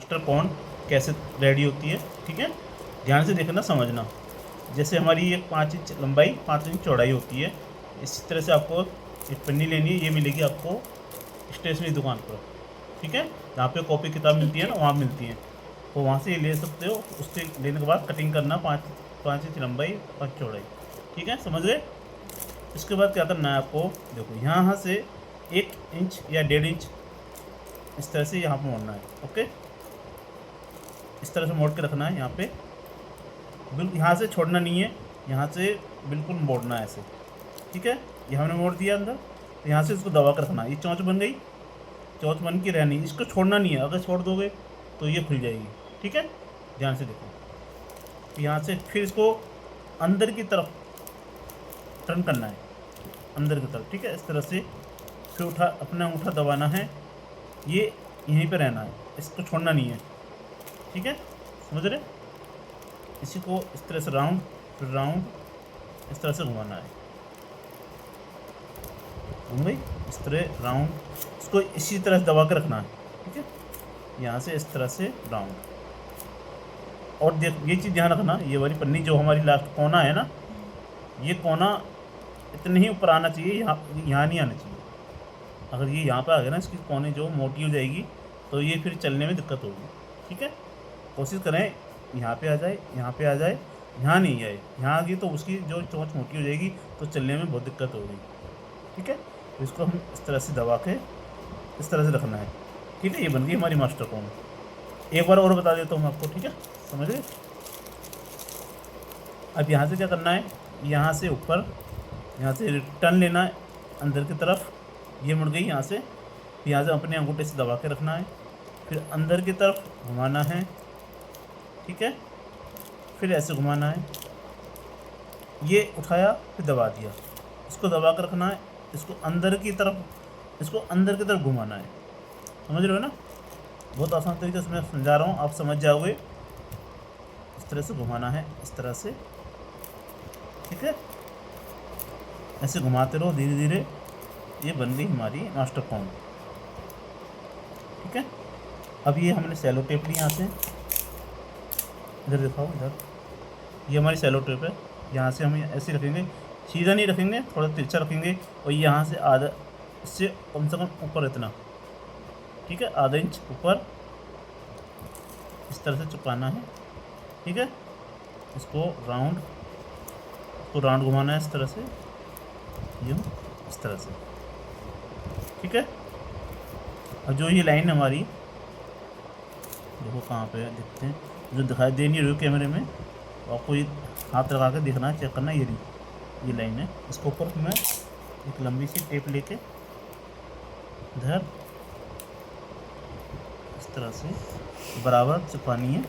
Master कोन कैसे ready होती है। ठीक है, ध्यान से देखना समझना। जैसे हमारी एक 5 इंच लंबाई 5 इंच चौड़ाई होती है, इसी तरह से आपको एक पन्नी लेनी है। ये मिलेगी आपको स्टेशनरी दुकान पर। ठीक है, जहाँ पे कॉपी किताब मिलती ठीक है है। ना, वहाँ मिलती है, तो वहाँ से ये ले सकते हो। उससे लेने के बाद कटिंग करना 5 इंच लंबाई 5 चौड़ाई। ठीक है, समझ गए। इसके बाद क्या करना है आपको, देखो यहाँ से 1 इंच या 1.5 इंच इस तरह से यहाँ पर मोड़ना है। ओके, इस तरह से मोड़ के रखना है यहाँ पे, बिल्कुल यहाँ से छोड़ना नहीं है, यहाँ से बिल्कुल मोड़ना है ऐसे। ठीक है, ये हमने मोड़ दिया अंदर, तो यहाँ से इसको दबा कर रखना है। ये चोंच बन गई, चोंच बन की रहनी, इसको छोड़ना नहीं है। अगर छोड़ दोगे तो ये खुल जाएगी। ठीक है, ध्यान से देखो। यहाँ से फिर इसको अंदर की तरफ टर्न करना है, अंदर की तरफ। ठीक है, इस तरह से फिर अपना अंगूठा दबाना है, ये यहीं पे रहना है, इसको छोड़ना नहीं है। ठीक है, समझ रहे। इसी को इस तरह से राउंड, फिर राउंड, इस तरह से घुमाना है। घूम गई, इस तरह राउंड, इसको इसी तरह से दबा के रखना है। ठीक है, यहाँ से इस तरह से राउंड। और देख, ये चीज़ ध्यान रखना, ये वाली पन्नी जो हमारी लास्ट कोना है ना, ये कोना इतने ही ऊपर आना चाहिए, यहाँ नहीं आना चाहिए। अगर ये यहाँ पे आ गया ना, इसकी कोने जो मोटी हो जाएगी, तो ये फिर चलने में दिक्कत होगी। ठीक है, कोशिश करें यहाँ पे आ जाए, यहाँ पे आ जाए, यहाँ नहीं आए। यहाँ आ गई तो उसकी जो चोंच मोटी हो जाएगी, तो चलने में बहुत दिक्कत होगी। ठीक है, तो इसको हम इस तरह से दबा के इस तरह से रखना है। ठीक है, ये बन गई हमारी मास्टर कोन। एक बार और बता देता हूँ आपको। ठीक है, समझ गए। अब यहाँ से क्या करना है, यहाँ से ऊपर, यहाँ से टर्न लेना है अंदर की तरफ। ये मुड़ गई यहाँ से अपने अंगूठे से दबा के रखना है, फिर अंदर की तरफ घुमाना है। ठीक है, फिर ऐसे घुमाना है, ये उठाया फिर दबा दिया, इसको दबा कर रखना है, इसको अंदर की तरफ घुमाना है। समझ रहे हो ना, बहुत आसान तरीके से मैं समझा रहा हूँ, आप समझ जाओगे। इस तरह से घुमाना है, इस तरह से। ठीक है, ऐसे घुमाते रहो धीरे धीरे। ये बन गई हमारी मास्टर कोन। ठीक है, अब ये हमने सेलो टेप ली यहाँ से, इधर दिखाओ, इधर। ये हमारी सेलो टेप है, यहाँ से हम ऐसे रखेंगे, सीधा नहीं रखेंगे, थोड़ा तिरछा रखेंगे, और यहाँ से आधा, इससे कम से कम ऊपर इतना। ठीक है, आधा इंच ऊपर इस तरह से चिपकाना है। ठीक है, इसको राउंड घुमाना है इस तरह से, यूँ इस तरह से। ठीक है, अब जो ये लाइन हमारी, देखो कहाँ पे दिखते हैं, जो दिखाई दे नहीं रही कैमरे में, आपको ये हाथ लगा के देखना है, चेक करना। ये नहीं, ये लाइन है, इसके ऊपर मैं एक लंबी सी टेप लेके इधर इस तरह से बराबर चिपकानी है,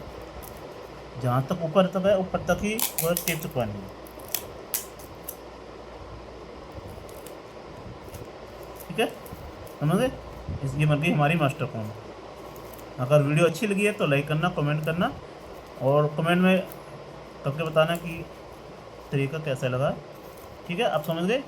जहाँ तक ऊपर तक है ऊपर तक ही वह टेप चिपकानी है। ठीक है, समझ गए। ये बन गई हमारी मास्टर कोन। अगर वीडियो अच्छी लगी है तो लाइक करना, कमेंट करना, और कमेंट में करके बताना कि तरीका कैसा लगा। ठीक है, आप समझ गए।